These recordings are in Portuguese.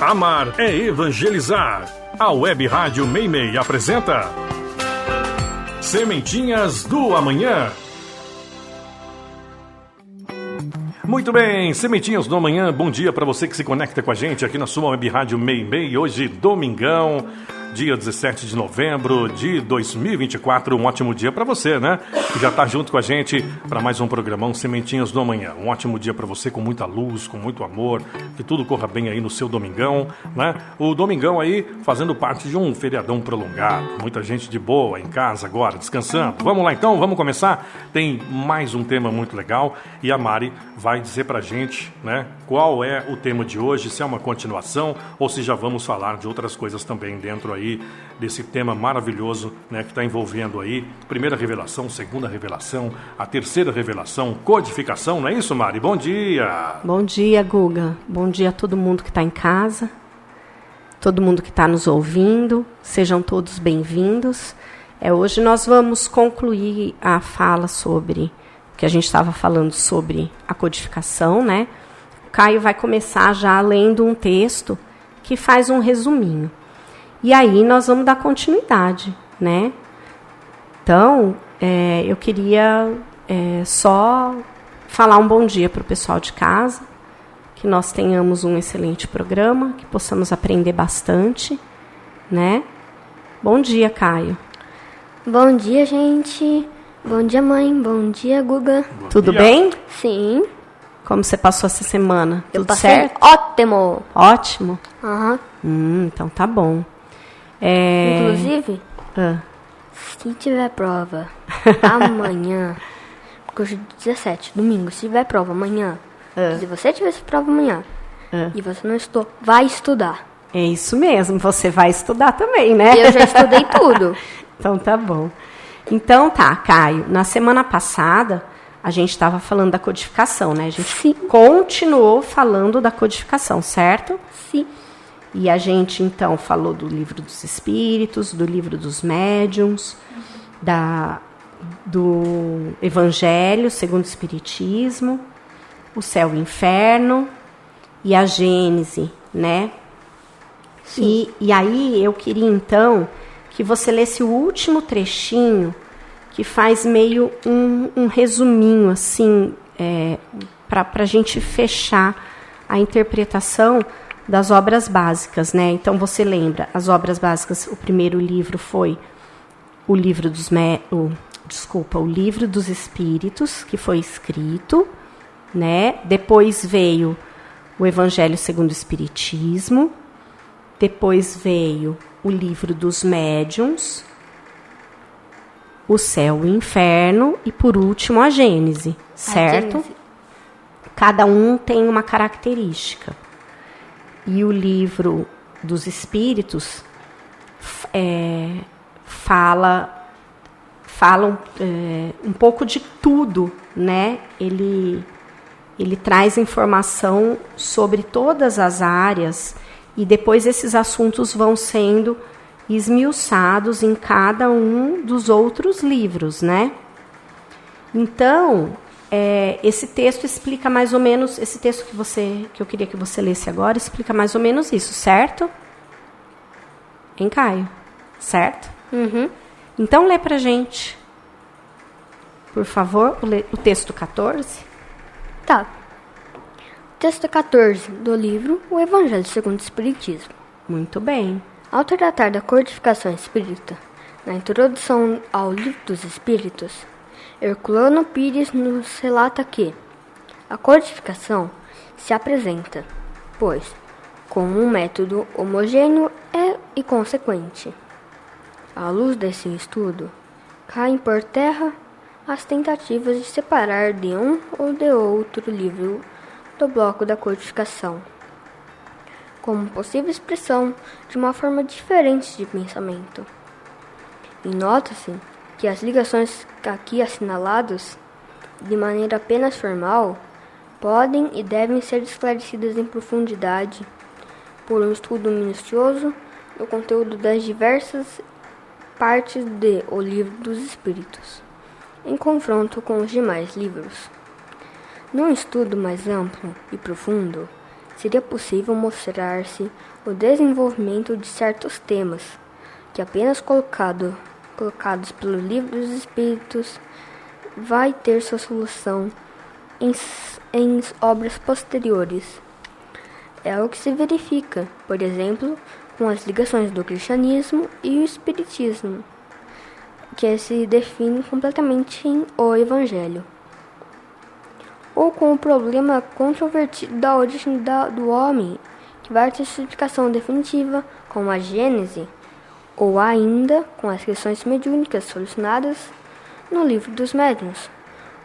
Amar é evangelizar. A Web Rádio Meimei apresenta Sementinhas do Amanhã. Muito bem, Sementinhas do Amanhã, bom dia para você que se conecta com a gente aqui na sua Web Rádio Meimei. Hoje, domingão, dia 17 de novembro de 2024, um ótimo dia para você, né? Que já está junto com a gente para mais um programão Sementinhas do Amanhã. Um ótimo dia para você, com muita luz, com muito amor, que tudo corra bem aí no seu domingão, né? O domingão aí fazendo parte de um feriadão prolongado, muita gente de boa em casa agora, descansando. Vamos lá então, vamos começar? Tem mais um tema muito legal e a Mari vai dizer pra gente, né, qual é o tema de hoje, se é uma continuação ou se já vamos falar de outras coisas também dentro aí desse tema maravilhoso, né, que está envolvendo aí primeira revelação, segunda revelação, a terceira revelação, codificação, não é isso, Mari? Bom dia! Bom dia, Guga. Bom dia a todo mundo que está em casa, todo mundo que está nos ouvindo, sejam todos bem-vindos. Hoje nós vamos concluir a fala sobre que a gente estava falando sobre a codificação, né? O Caio vai começar já lendo um texto que faz um resuminho. E aí nós vamos dar continuidade, né? Então, eu queria só falar um bom dia para o pessoal de casa, que nós tenhamos um excelente programa, que possamos aprender bastante, né? Bom dia, Caio. Bom dia, gente. Bom dia, mãe. Bom dia, Guga. Tudo bem? Sim. Como você passou essa semana? Eu Tudo passei certo? ótimo. Ótimo? Aham. Então tá bom. Inclusive, se tiver prova amanhã, porque hoje é 17, domingo, se tiver prova amanhã, se você tiver essa prova amanhã e você não estudou, vai estudar. É isso mesmo, você vai estudar também, né? Eu já estudei tudo. Então tá bom. Então tá, Caio, na semana passada a gente estava falando da codificação, né? A gente continuou falando da codificação, certo? Sim. E a gente então falou do livro dos espíritos, do livro dos médiuns, do Evangelho segundo o Espiritismo, o céu e o inferno e a Gênese, né? E aí eu queria então que você lesse o último trechinho, que faz meio um resuminho, assim, para a gente fechar a interpretação das obras básicas, né? Então, você lembra, as obras básicas, o primeiro livro foi o livro o livro dos Espíritos, que foi escrito, né? Depois veio o Evangelho segundo o Espiritismo, depois veio o livro dos médiuns, o céu e o inferno e, por último, a Gênese, certo? Gênese. Cada um tem uma característica. E o livro dos Espíritos fala um pouco de tudo, né? Ele traz informação sobre todas as áreas e depois esses assuntos vão sendo esmiuçados em cada um dos outros livros, né? Então, esse texto explica mais ou menos, esse texto que eu queria que você lesse agora, explica mais ou menos isso, certo? Hein, Caio? Certo? Uhum. Então, lê pra gente, por favor, o texto 14. Tá. Texto 14 do livro O Evangelho segundo o Espiritismo. Muito bem. Ao tratar da codificação espírita, na introdução ao Livro dos Espíritos, Herculano Pires nos relata que a codificação se apresenta, pois, como um método homogêneo e consequente. À luz desse estudo, caem por terra as tentativas de separar de um ou de outro livro do bloco da codificação, como possível expressão de uma forma diferente de pensamento. E nota-se que as ligações aqui assinaladas, de maneira apenas formal, podem e devem ser esclarecidas em profundidade por um estudo minucioso do conteúdo das diversas partes de O Livro dos Espíritos, em confronto com os demais livros. Num estudo mais amplo e profundo, seria possível mostrar-se o desenvolvimento de certos temas, que apenas colocados pelo Livro dos Espíritos vai ter sua solução em obras posteriores. É o que se verifica, por exemplo, com as ligações do cristianismo e o espiritismo, que se define completamente em o Evangelho. Ou com o problema controvertido da origem do homem, que vai ter sua explicação definitiva, como a Gênese, ou ainda com as questões mediúnicas solucionadas no Livro dos Médiuns,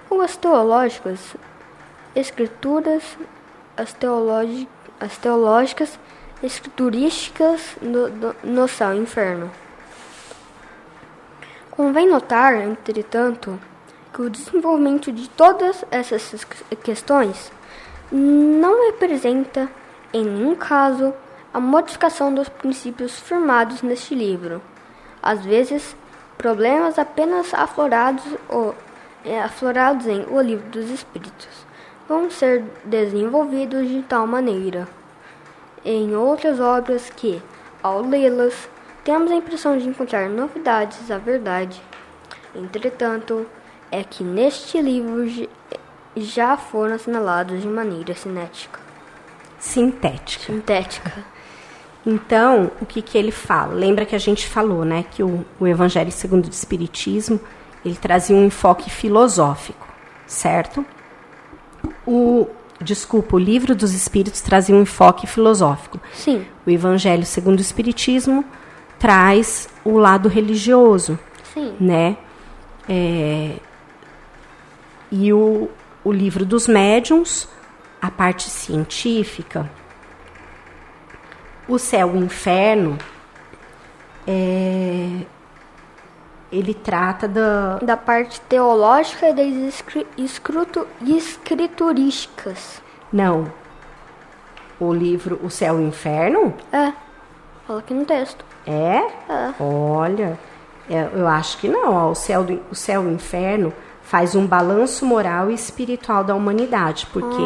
ou as teológicas escrituras, as teológicas escriturísticas no céu e inferno. Convém notar, entretanto, que o desenvolvimento de todas essas questões não representa, em nenhum caso, a modificação dos princípios firmados neste livro. Às vezes, problemas apenas aflorados em O Livro dos Espíritos vão ser desenvolvidos de tal maneira em outras obras que, ao lê-las, temos a impressão de encontrar novidades à verdade. Entretanto, é que neste livro já foram assinalados de maneira sintética. Então, o que ele fala? Lembra que a gente falou, né, que o Evangelho segundo o Espiritismo, ele trazia um enfoque filosófico, certo? O Livro dos Espíritos trazia um enfoque filosófico. Sim. O Evangelho segundo o Espiritismo traz o lado religioso. Sim. Né? E o Livro dos Médiuns, a parte científica, o Céu e o Inferno, ele trata da parte teológica e das escriturísticas. Não. O livro O Céu e o Inferno? Fala aqui no texto. É? Olha, eu acho que não. Ó, o Céu e o Inferno faz um balanço moral e espiritual da humanidade, porque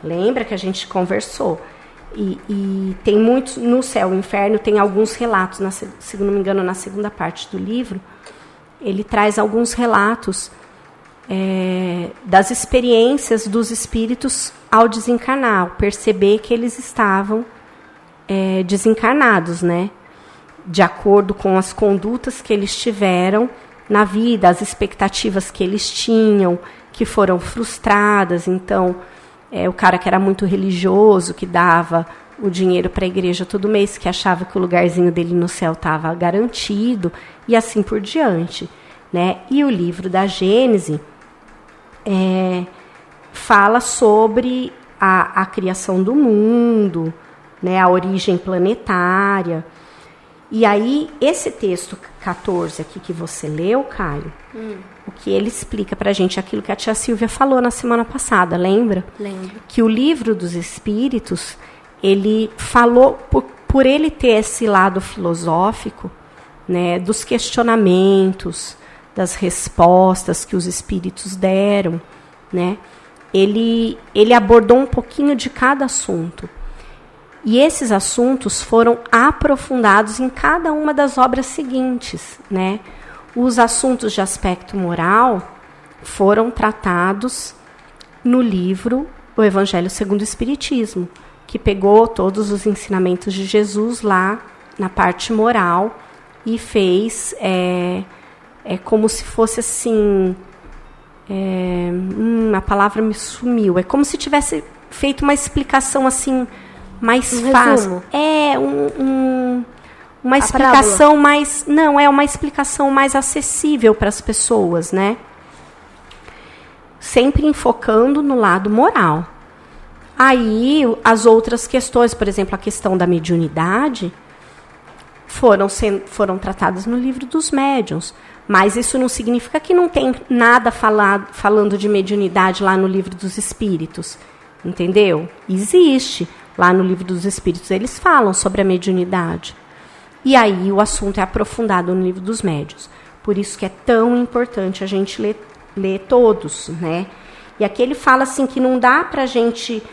lembra que a gente conversou. E tem muitos, no Céu e o Inferno, tem alguns relatos, se não me engano, na segunda parte do livro, ele traz alguns relatos das experiências dos espíritos ao desencarnar, ao perceber que eles estavam desencarnados, né? De acordo com as condutas que eles tiveram na vida, as expectativas que eles tinham, que foram frustradas. Então, o cara que era muito religioso, que dava o dinheiro para a igreja todo mês, que achava que o lugarzinho dele no céu estava garantido, e assim por diante, né? E o livro da Gênese fala sobre a criação do mundo, né? A origem planetária. E aí, esse texto 14 aqui que você leu, Caio, o que ele explica pra gente, aquilo que a tia Silvia falou na semana passada, lembra? Lembro. Que o Livro dos Espíritos, ele falou, por ele ter esse lado filosófico, né, dos questionamentos, das respostas que os espíritos deram, né, ele abordou um pouquinho de cada assunto. E esses assuntos foram aprofundados em cada uma das obras seguintes, né? Os assuntos de aspecto moral foram tratados no livro O Evangelho segundo o Espiritismo, que pegou todos os ensinamentos de Jesus lá na parte moral e fez como se fosse assim, a palavra me sumiu, é como se tivesse feito uma explicação assim mais fácil. Uma explicação mais... Não, uma explicação mais acessível para as pessoas, né? Sempre enfocando no lado moral. Aí, as outras questões, por exemplo, a questão da mediunidade, foram tratadas no Livro dos Médiuns. Mas isso não significa que não tem nada falando de mediunidade lá no Livro dos Espíritos. Entendeu? Existe. Lá no Livro dos Espíritos, eles falam sobre a mediunidade. E aí o assunto é aprofundado no Livro dos Médiuns. Por isso que é tão importante a gente ler todos, né? E aqui ele fala assim que não dá para a gente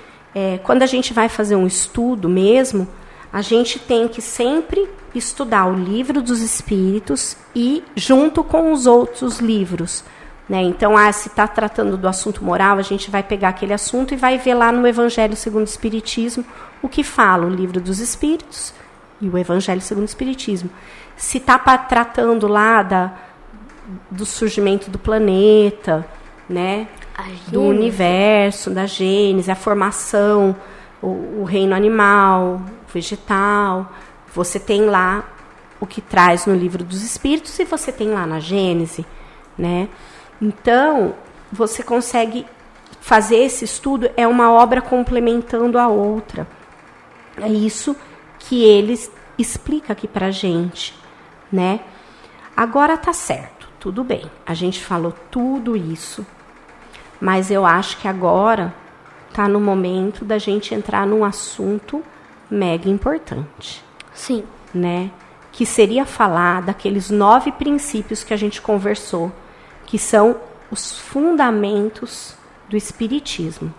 quando a gente vai fazer um estudo mesmo, a gente tem que sempre estudar o livro dos Espíritos e junto com os outros livros. Né? Então, se está tratando do assunto moral, a gente vai pegar aquele assunto e vai ver lá no Evangelho segundo o Espiritismo o que fala o livro dos Espíritos e o Evangelho segundo o Espiritismo. Se está tratando lá do surgimento do planeta, né? Do universo, da Gênese, a formação, o reino animal, vegetal, você tem lá o que traz no livro dos Espíritos e você tem lá na Gênese, né? Então, você consegue fazer esse estudo, é uma obra complementando a outra. É isso que ele explica aqui pra gente, né? Agora tá certo, tudo bem. A gente falou tudo isso, mas eu acho que agora tá no momento da gente entrar num assunto mega importante. Sim. Né? Que seria falar daqueles 9 princípios que a gente conversou, que são os fundamentos do Espiritismo.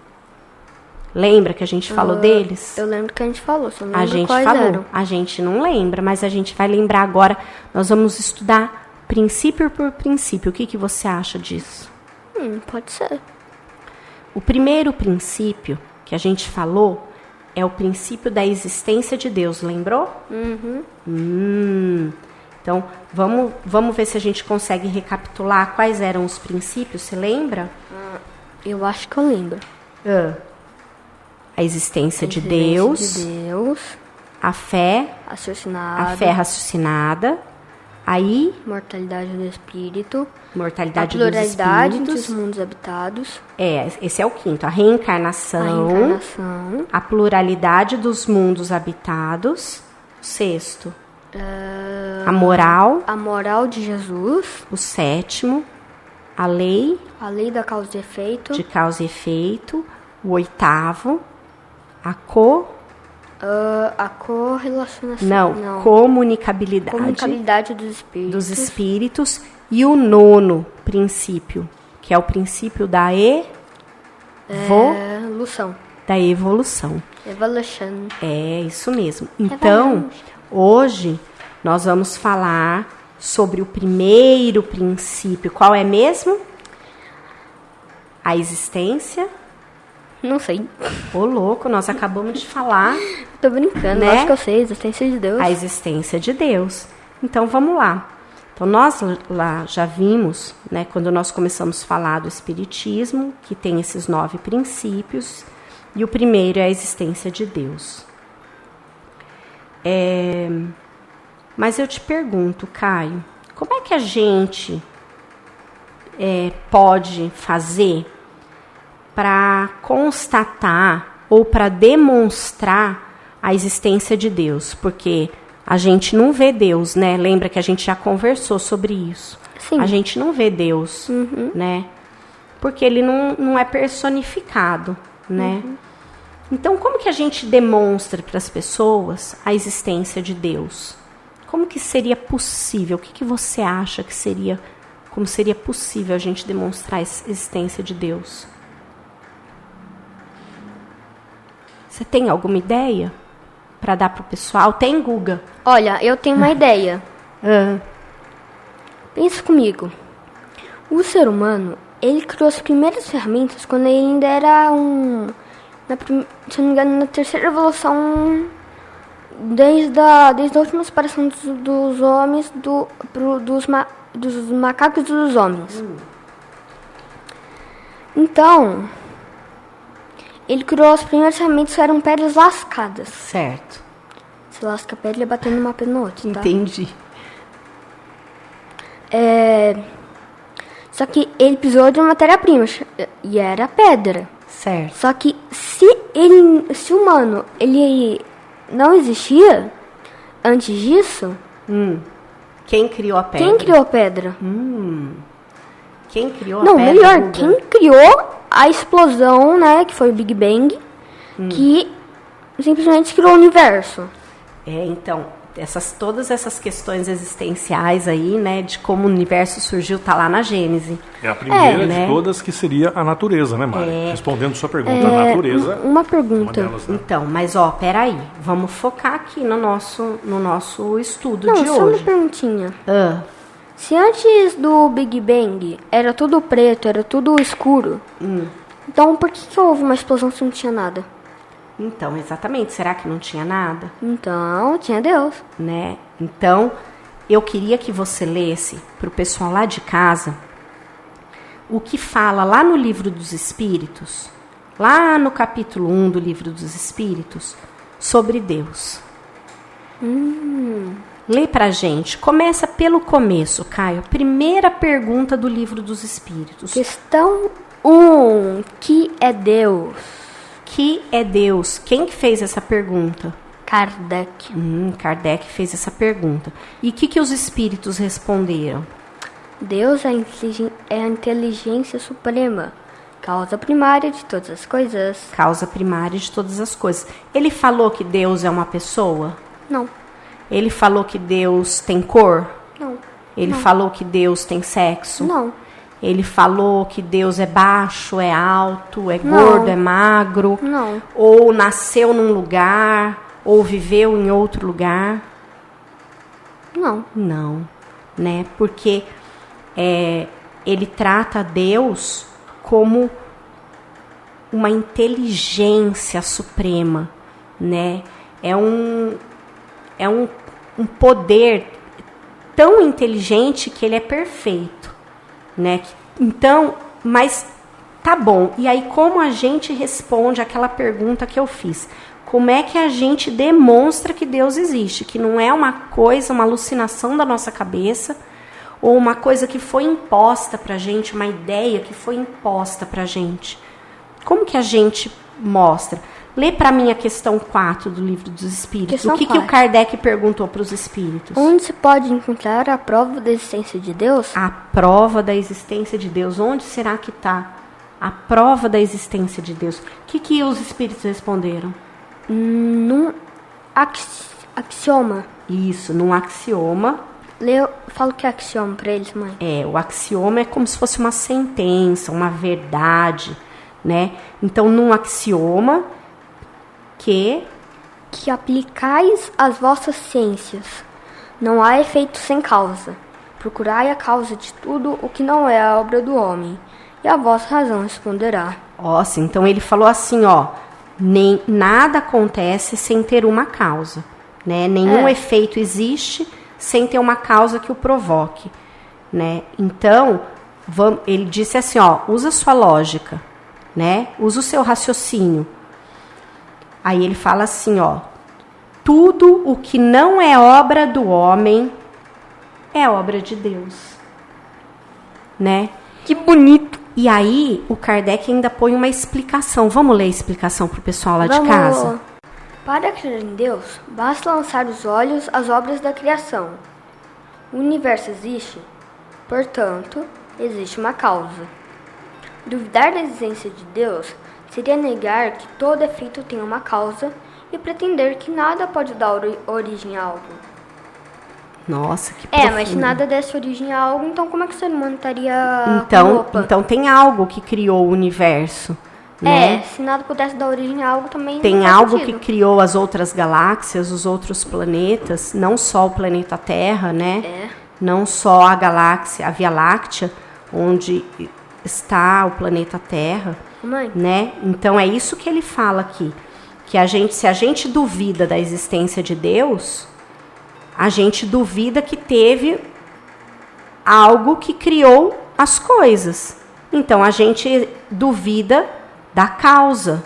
Lembra que a gente falou deles? Eu lembro que a gente falou, só não A lembro gente quais falou. eram. A gente não lembra, mas a gente vai lembrar agora. Nós vamos estudar princípio por princípio. O que você acha disso? Pode ser. O primeiro princípio que a gente falou é o princípio da existência de Deus, lembrou? Então, vamos ver se a gente consegue recapitular quais eram os princípios, você lembra? Eu acho que eu lembro. A existência de Deus, a fé raciocinada, aí mortalidade do espírito, mortalidade a pluralidade dos dos espíritos. mundos habitados, Esse é o quinto, a reencarnação, a pluralidade dos mundos habitados, o sexto, a moral de Jesus, o sétimo, a lei a lei da causa e efeito, de causa e efeito, o oitavo, a correlacionação, comunicabilidade dos espíritos e o nono princípio, que é o princípio da evolução. Evolution. É isso mesmo. Então, hoje nós vamos falar sobre o primeiro princípio. Qual é mesmo? A existência. Não sei. Ô, louco, nós acabamos de falar. Tô brincando, né? Acho que eu sei, a existência de Deus. A existência de Deus. Então, vamos lá. Então, nós lá já vimos, né, quando nós começamos a falar do Espiritismo, que tem esses 9 princípios, e o primeiro é a existência de Deus. Mas eu te pergunto, Caio, como é que a gente pode fazer para constatar ou para demonstrar a existência de Deus? Porque a gente não vê Deus, né? Lembra que a gente já conversou sobre isso. Sim. A gente não vê Deus, né? Porque ele não é personificado, né? Então, como que a gente demonstra para as pessoas a existência de Deus? Como que seria possível? O que você acha que seria, como seria possível a gente demonstrar a existência de Deus? Você tem alguma ideia para dar para o pessoal? Tem, Guga? Olha, eu tenho uma ideia. Pensa comigo. O ser humano, ele criou as primeiras ferramentas quando ele ainda era se não me engano, na terceira evolução, desde a última separação dos homens, dos macacos e dos homens. Então, ele criou as primeiras ferramentas que eram pedras lascadas. Certo. Se lasca a pedra, ele batendo uma pedra no outro, tá? Entendi. Só que ele precisou de uma matéria-prima, e era pedra. Certo. Só que se o humano, ele não existia antes disso... Quem criou a pedra? Quem criou a pedra? Quem criou a Não, pedra? melhor, Guga? quem criou a explosão, né, que foi o Big Bang, que simplesmente criou o universo. Então, todas essas questões existenciais aí, né, de como o universo surgiu, tá lá na Gênese. É a primeira né? de todas, que seria a natureza, né, Mari? Respondendo sua pergunta, a natureza... Uma pergunta. Uma delas, né? Então, mas peraí, vamos focar aqui no nosso estudo Não, de só uma hoje. perguntinha. Ah, Se antes do Big Bang era tudo preto, era tudo escuro, então por que houve uma explosão se não tinha nada? então, exatamente, será que não tinha nada? Então, tinha Deus. Né? Então, eu queria que você lesse para o pessoal lá de casa o que fala lá no Livro dos Espíritos, lá no capítulo 1 do Livro dos Espíritos, sobre Deus. Lê pra gente. Começa pelo começo, Caio. Primeira pergunta do Livro dos Espíritos. Questão 1. Que é Deus? Que é Deus? Quem que fez essa pergunta? Kardec. Kardec fez essa pergunta. E o que os espíritos responderam? Deus é a inteligência suprema, causa primária de todas as coisas. Causa primária de todas as coisas. Ele falou que Deus é uma pessoa? Não. Ele falou que Deus tem cor? Não. Ele falou que Deus tem sexo? Não. Ele falou que Deus é baixo, é alto, é Não. gordo, é magro? Não. Ou nasceu num lugar, ou viveu em outro lugar? Não. Não, né? Porque ele trata Deus como uma inteligência suprema, né? É um poder tão inteligente que ele é perfeito, né? Então, mas tá bom. E aí, como a gente responde aquela pergunta que eu fiz? Como é que a gente demonstra que Deus existe? Que não é uma coisa, uma alucinação da nossa cabeça, ou uma coisa que foi imposta pra gente, uma ideia que foi imposta pra gente. Como que a gente mostra? Lê para mim a questão 4 do Livro dos Espíritos. Questão o que o 4. Kardec perguntou para os espíritos? Onde se pode encontrar a prova da existência de Deus? A prova da existência de Deus. Onde será que está a prova da existência de Deus? O que os espíritos responderam? Num axioma. Isso, num axioma. Falo que é axioma para eles, mãe. O axioma é como se fosse uma sentença, uma verdade, né? Então, num axioma que aplicais as vossas ciências. Não há efeito sem causa. Procurai a causa de tudo o que não é a obra do homem, e a vossa razão responderá. Nossa, então ele falou assim, nada acontece sem ter uma causa, né? Nenhum efeito existe sem ter uma causa que o provoque, né? Então, ele disse assim, usa sua lógica, né? Usa o seu raciocínio. Aí ele fala assim, tudo o que não é obra do homem é obra de Deus, né? Que bonito! E aí o Kardec ainda põe uma explicação. Vamos ler a explicação pro pessoal lá de casa? Para crer em Deus, basta lançar os olhos às obras da criação. O universo existe, portanto, existe uma causa. Duvidar da existência de Deus seria negar que todo efeito tem uma causa e pretender que nada pode dar origem a algo. Nossa, que profundo. Mas se nada desse origem a algo, então como é que o ser humano estaria Então tem algo que criou o universo, né? Se nada pudesse dar origem a algo também tem não faz algo sentido. que criou as outras galáxias, os outros planetas, não só o planeta Terra, né? Não só a galáxia, a Via Láctea, onde está o planeta Terra, Mãe. né? Então é isso que ele fala aqui, que se a gente duvida da existência de Deus, a gente duvida que teve algo que criou as coisas. Então a gente duvida da causa.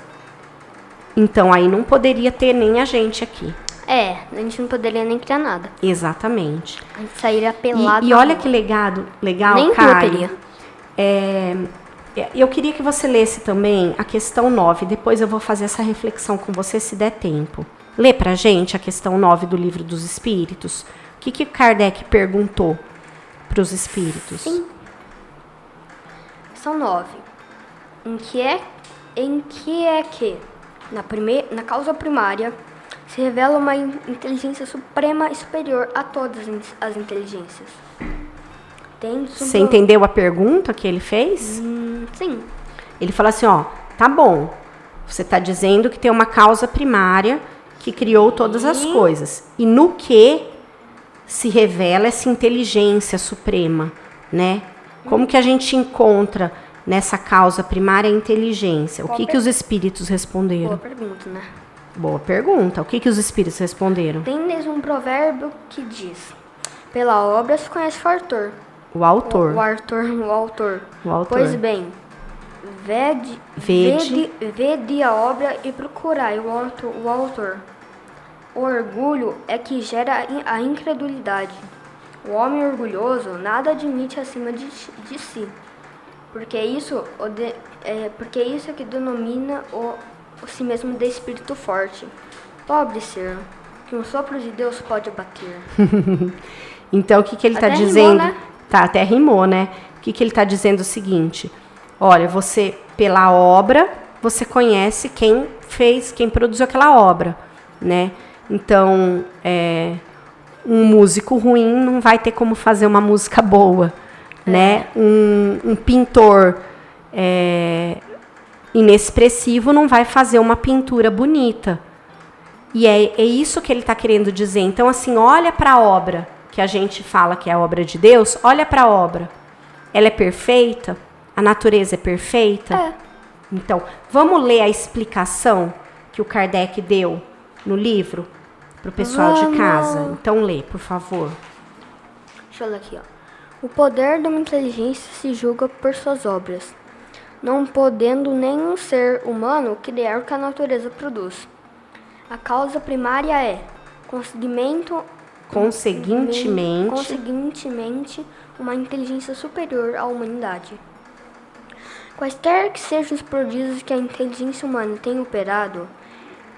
Então aí não poderia ter nem a gente aqui. A gente não poderia nem criar nada. Exatamente. A gente sairia pelado. E olha que legal, nem Caio. teria. Eu queria que você lesse também a questão 9. Depois eu vou fazer essa reflexão com você, se der tempo. Lê pra gente a questão 9 do Livro dos Espíritos. O que Kardec perguntou para os espíritos? Sim. Questão 9. Em que é que, na causa primária, se revela uma inteligência suprema e superior a todas as inteligências. Você entendeu a pergunta que ele fez? Sim. Ele fala assim, ó, tá bom, você está dizendo que tem uma causa primária que criou todas as coisas. E no que se revela essa inteligência suprema, né? Como que a gente encontra nessa causa primária a inteligência? O que os espíritos responderam? Boa pergunta, né? Boa pergunta. O que os espíritos responderam? Tem mesmo um provérbio que diz: pela obra se conhece o autor. O autor. O autor. O autor. Pois bem, vede a obra e procurai o autor. O orgulho é que gera a incredulidade. O homem orgulhoso nada admite acima de si, porque isso é que denomina o si mesmo de espírito forte. Pobre ser, que um sopro de Deus pode abater. Então, o que ele está Rimou, dizendo? né? Tá, até rimou, né? O que ele está dizendo é o seguinte: olha, você, pela obra, você conhece quem produziu aquela obra, né? Então, um músico ruim não vai ter como fazer uma música boa, né? Um pintor inexpressivo não vai fazer uma pintura bonita. E é isso que ele está querendo dizer. Então, assim, olha para a obra, que a gente fala que é a obra de Deus, olha para a obra. Ela é perfeita? A natureza é perfeita? É. Então, vamos ler a explicação que o Kardec deu no livro para o pessoal de casa. Então, lê, por favor. Deixa eu ler aqui, ó. O poder de uma inteligência se julga por suas obras, não podendo nenhum ser humano criar o que a natureza produz. A causa primária é, conseguintemente, uma inteligência superior à humanidade. Quaisquer que sejam os prodígios que a inteligência humana tem operado,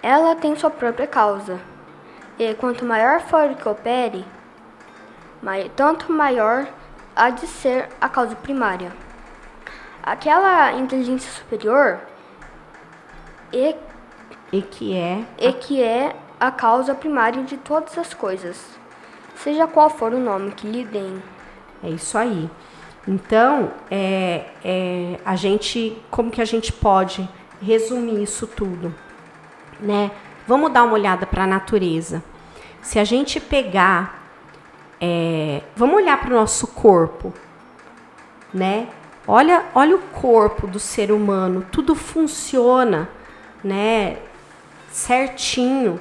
ela tem sua própria causa. E quanto maior for o que opere, tanto maior há de ser a causa primária. Aquela inteligência superior que é a causa primária de todas as coisas, seja qual for o nome que lhe deem. É isso aí. Então, como que a gente pode resumir isso tudo, né? Vamos dar uma olhada para a natureza. Se a gente pegar, vamos olhar para o nosso corpo, né? Olha o corpo do ser humano, tudo funciona, né? Certinho.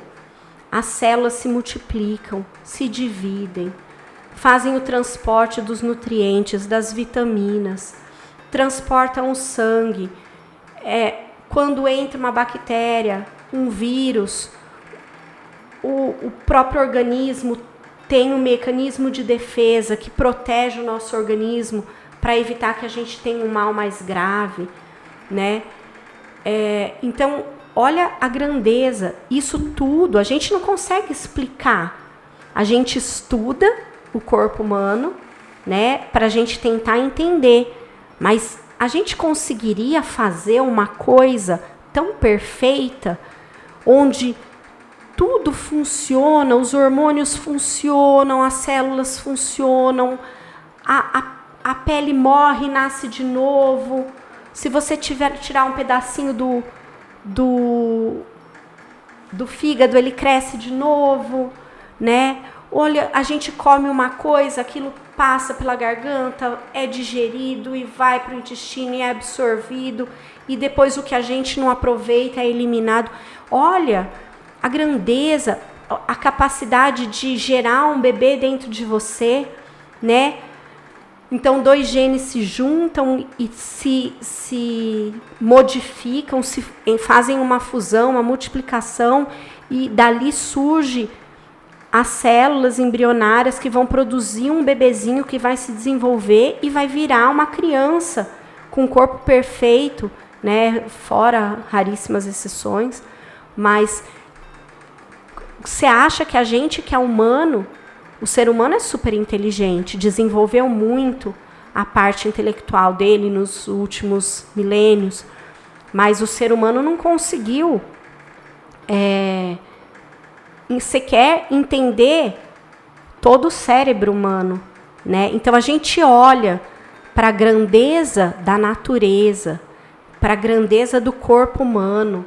As células se multiplicam, se dividem, fazem o transporte dos nutrientes, das vitaminas, transportam o sangue. Quando entra uma bactéria, um vírus, o próprio organismo tem um mecanismo de defesa que protege o nosso organismo para evitar que a gente tenha um mal mais grave, né? Então, olha a grandeza. Isso tudo a gente não consegue explicar. A gente estuda o corpo humano, né, para a gente tentar entender. Mas a gente conseguiria fazer uma coisa tão perfeita, onde tudo funciona, os hormônios funcionam, as células funcionam, a pele morre e nasce de novo. Se você tirar um pedacinho do fígado, ele cresce de novo, né? Olha, a gente come uma coisa, aquilo passa pela garganta, é digerido e vai para o intestino e é absorvido, e depois o que a gente não aproveita é eliminado. Olha a grandeza, a capacidade de gerar um bebê dentro de você, né? Então, 2 genes se juntam e se modificam, fazem uma fusão, uma multiplicação, e dali surge as células embrionárias que vão produzir um bebezinho que vai se desenvolver e vai virar uma criança com um corpo perfeito, né? Fora raríssimas exceções. Mas você acha que a gente que é humano, o ser humano é super inteligente, desenvolveu muito a parte intelectual dele nos últimos milênios, mas o ser humano não conseguiu você quer entender todo o cérebro humano, né? Então a gente olha para a grandeza da natureza, para a grandeza do corpo humano,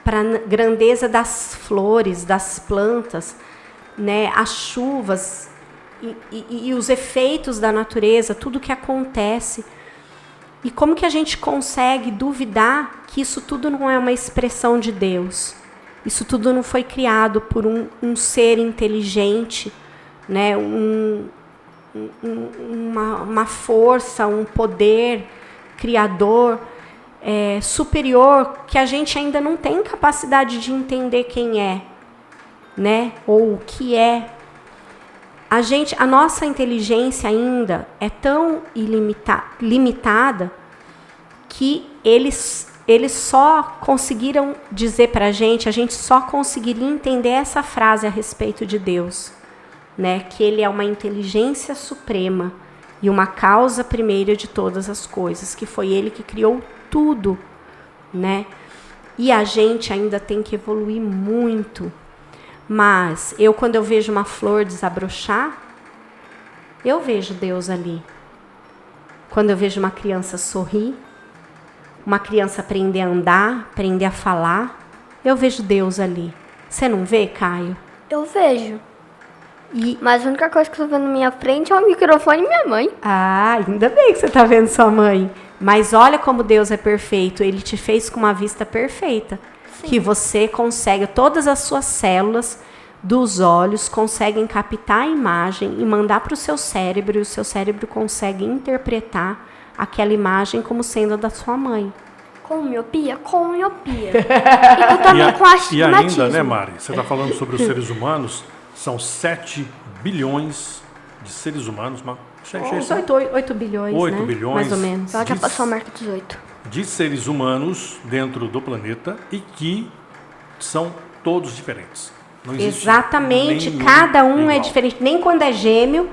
para a grandeza das flores, das plantas, né? As chuvas e os efeitos da natureza, tudo que acontece. E como que a gente consegue duvidar que isso tudo não é uma expressão de Deus? Isso tudo não foi criado por um ser inteligente, né? Uma força, um poder criador superior que a gente ainda não tem capacidade de entender quem é, né? Ou o que é. A nossa inteligência ainda é tão limitada que eles só conseguiram dizer para a gente só conseguiria entender essa frase a respeito de Deus, né? Que ele é uma inteligência suprema e uma causa primeira de todas as coisas, que foi ele que criou tudo, né? E a gente ainda tem que evoluir muito. Mas quando eu vejo uma flor desabrochar, eu vejo Deus ali. Quando eu vejo uma criança sorrir, uma criança aprender a andar, aprender a falar, eu vejo Deus ali. Você não vê, Caio? Eu vejo. Mas a única coisa que eu tô vendo na minha frente é o microfone e minha mãe. Ah, ainda bem que você tá vendo sua mãe. Mas olha como Deus é perfeito. Ele te fez com uma vista perfeita. Sim. Que você consegue, todas as suas células dos olhos conseguem captar a imagem e mandar para o seu cérebro, e o seu cérebro consegue interpretar aquela imagem como sendo a da sua mãe. Com miopia? Com miopia. E eu também com astigmatismo. E ainda, né, Mari? Você está falando sobre os seres humanos, são 7 bilhões de seres humanos. Uns 8 bilhões, 8 né? bilhões. Mais ou menos. Ela já passou a marca 18. De seres humanos dentro do planeta e que são todos diferentes. Não existe exatamente, cada um igual. É diferente. Nem quando é gêmeo,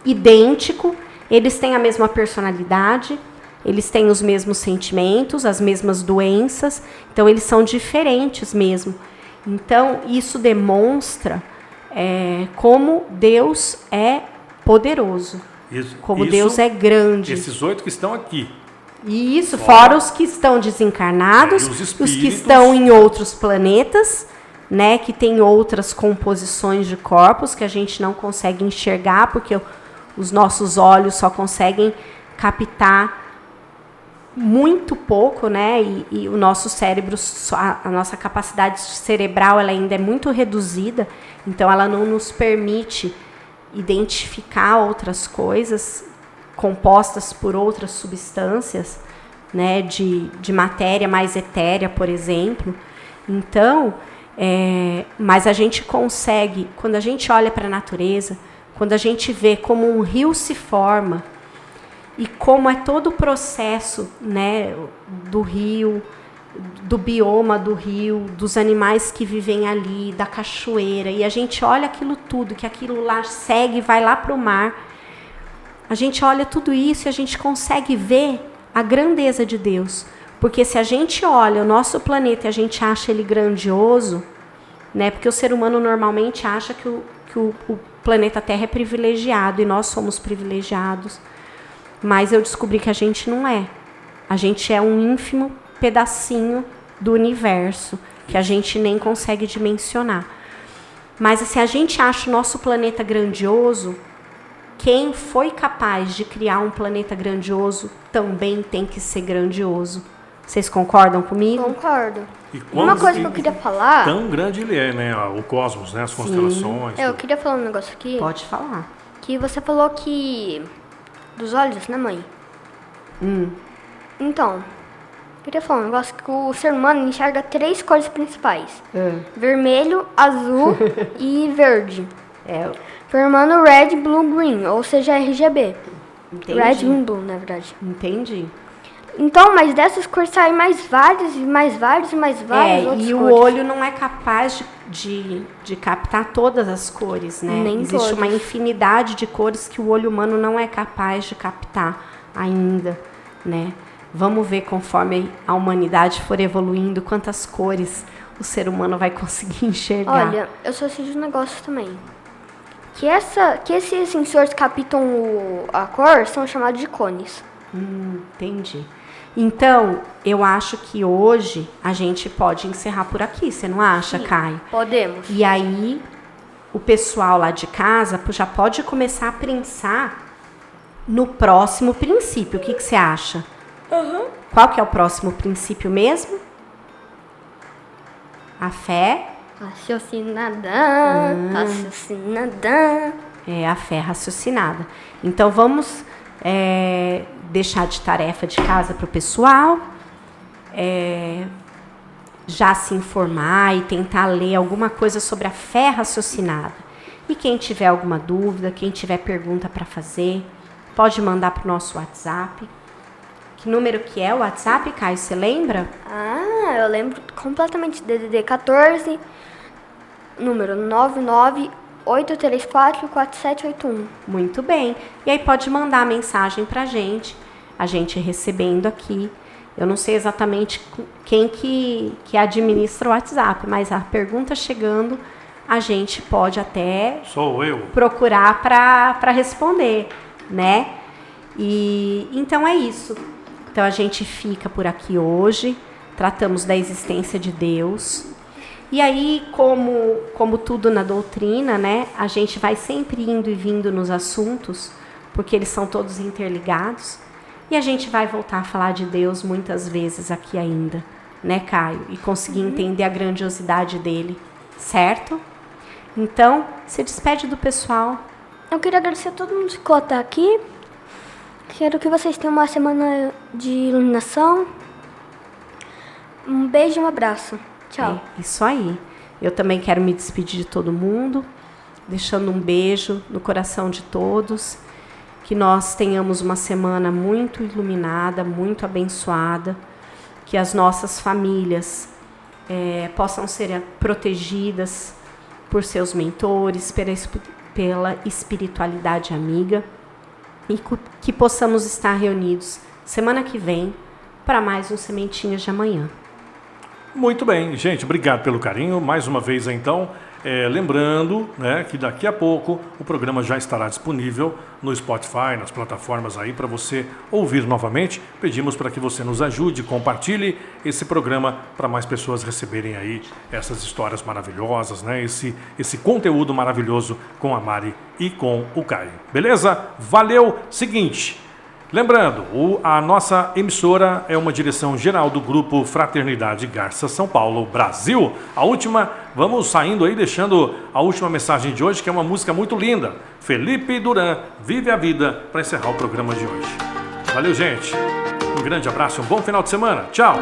idêntico, eles têm a mesma personalidade, eles têm os mesmos sentimentos, as mesmas doenças, então eles são diferentes mesmo. Então, isso demonstra como Deus é poderoso, como Deus é grande. Esses 8 que estão aqui. Isso, fora os que estão desencarnados, os que estão em outros planetas, né, que tem outras composições de corpos que a gente não consegue enxergar, porque os nossos olhos só conseguem captar muito pouco, né, e o nosso cérebro, a nossa capacidade cerebral ela ainda é muito reduzida, então ela não nos permite identificar outras coisas compostas por outras substâncias, né, de matéria mais etérea, por exemplo. Então, mas a gente consegue, quando a gente olha para a natureza, quando a gente vê como um rio se forma e como é todo o processo, né, do rio, do bioma do rio, dos animais que vivem ali, da cachoeira, e a gente olha aquilo tudo, que aquilo lá segue e vai lá para o mar. A gente olha tudo isso e a gente consegue ver a grandeza de Deus. Porque se a gente olha o nosso planeta e a gente acha ele grandioso, né? Porque o ser humano normalmente acha que o planeta Terra é privilegiado e nós somos privilegiados. Mas eu descobri que a gente não é. A gente é um ínfimo pedacinho do universo, que a gente nem consegue dimensionar. Mas se a gente acha o nosso planeta grandioso, quem foi capaz de criar um planeta grandioso também tem que ser grandioso. Vocês concordam comigo? Concordo. E uma coisa que eu queria falar... Tão grande ele é, né? O cosmos, né? As constelações. Eu queria falar um negócio aqui. Pode falar. Que você falou que... Dos olhos, né, mãe? Então, eu queria falar um negócio que o ser humano enxerga 3 cores principais. Vermelho, azul e verde. Formando red, blue, green, ou seja, RGB. Entendi. Red, green, blue, na verdade. Entendi. Então, mas dessas cores saem mais várias, e mais várias, e mais várias outras e cores. o olho não é capaz de captar todas as cores, né? Nem Existe todas. uma infinidade de cores que o olho humano não é capaz de captar ainda, né? Vamos ver conforme a humanidade for evoluindo quantas cores o ser humano vai conseguir enxergar. Olha, eu só sei de um negócio também. Que esses sensores que captam a cor são chamados de cones. Entendi. Então, eu acho que hoje a gente pode encerrar por aqui, você não acha, Sim, Caio? podemos. E aí, o pessoal lá de casa já pode começar a pensar no próximo princípio. O que você acha? Qual que é o próximo princípio mesmo? A fé. Raciocinada. É a fé raciocinada. Então, vamos deixar de tarefa de casa para o pessoal, já se informar e tentar ler alguma coisa sobre a fé raciocinada. E quem tiver alguma dúvida, quem tiver pergunta para fazer, pode mandar para o nosso WhatsApp. Que número que é o WhatsApp, Caio? Você lembra? Ah, eu lembro completamente. DDD 14, número 998344781. Muito bem. E aí pode mandar a mensagem para a gente recebendo aqui. Eu não sei exatamente quem que administra o WhatsApp, mas a pergunta chegando, a gente pode até Sou eu. procurar para responder, né? E então é isso. Então a gente fica por aqui hoje, tratamos da existência de Deus. E aí, como tudo na doutrina, né, a gente vai sempre indo e vindo nos assuntos, porque eles são todos interligados. E a gente vai voltar a falar de Deus muitas vezes aqui ainda, né, Caio? E conseguir entender a grandiosidade dele, certo? Então, se despede do pessoal. Eu queria agradecer a todo mundo que ficou até aqui. Quero que vocês tenham uma semana de iluminação. Um beijo e um abraço. Tchau. Isso aí. Eu também quero me despedir de todo mundo, deixando um beijo no coração de todos. Que nós tenhamos uma semana muito iluminada, muito abençoada. Que as nossas famílias possam ser protegidas por seus mentores, pela espiritualidade amiga. E que possamos estar reunidos semana que vem para mais um Sementinhas de Amanhã. Muito bem, gente, obrigado pelo carinho. Mais uma vez, então, lembrando, né, que daqui a pouco o programa já estará disponível no Spotify, nas plataformas aí para você ouvir novamente. Pedimos para que você nos ajude, compartilhe esse programa para mais pessoas receberem aí essas histórias maravilhosas, né, esse conteúdo maravilhoso com a Mari e com o Caio. Beleza? Valeu! Seguinte... Lembrando, a nossa emissora é uma direção geral do Grupo Fraternidade Garça São Paulo, Brasil. Vamos saindo aí, deixando a última mensagem de hoje, que é uma música muito linda. Felipe Duran, Vive a Vida, para encerrar o programa de hoje. Valeu, gente. Um grande abraço, um bom final de semana. Tchau.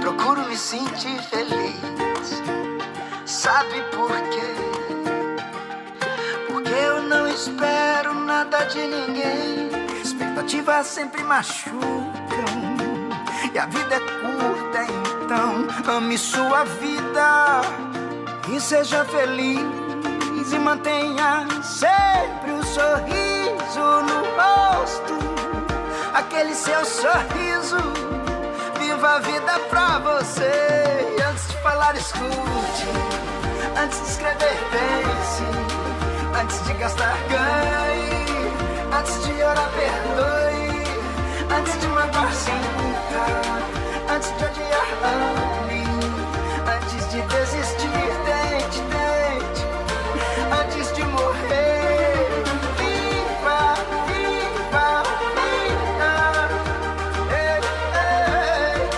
Procuro me sentir feliz. Sabe por quê? Eu não espero nada de ninguém. Expectativas sempre machucam. E a vida é curta, então ame sua vida e seja feliz. E mantenha sempre um sorriso no rosto. Aquele seu sorriso. Viva a vida pra você. E antes de falar, escute. Antes de escrever, pense. Antes de gastar, ganhe. Antes de orar, perdoe. Antes de magoar, sinta. Antes de odiar, ame. Antes de desistir, tente, tente. Antes de morrer, viva, viva, viva. Ei, ei.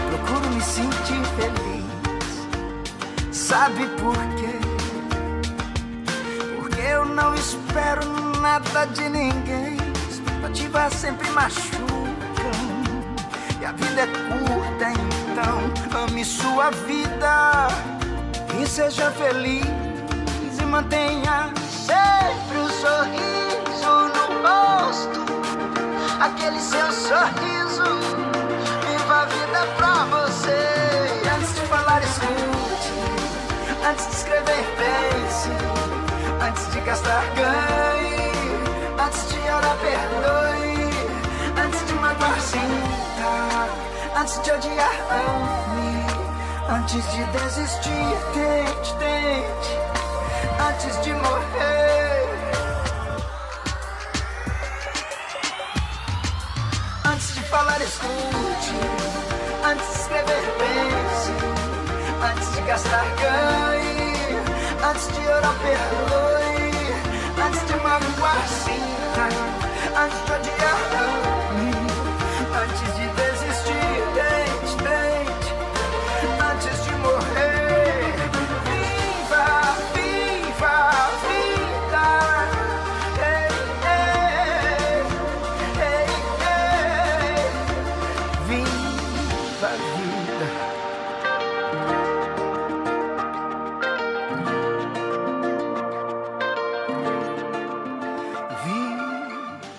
Procuro me sentir feliz. Sabe por quê? Porque eu não espero nada de ninguém. Expectativas sempre machucam. E a vida é curta, então ame sua vida e seja feliz. E mantenha sempre um sorriso no rosto. Aquele seu sorriso. Viva a vida pra você. E antes de falar, escute. Antes de escrever, pense. Antes de gastar, ganhe. Antes de orar, perdoe. Antes de magoar, sinta. Antes de odiar, ame. Antes de desistir, tente, tente. Antes de morrer. Antes de falar, escute. Antes de escrever, pense. Antes de gastar, ganhe. Antes de orar, perdoe. Antes de magoar, sinta. Antes de odiar, ame. Antes de desistir, tente, tente. Antes de morrer. Viva, viva a vida. Ei, ei, ei, ei. Viva a vida.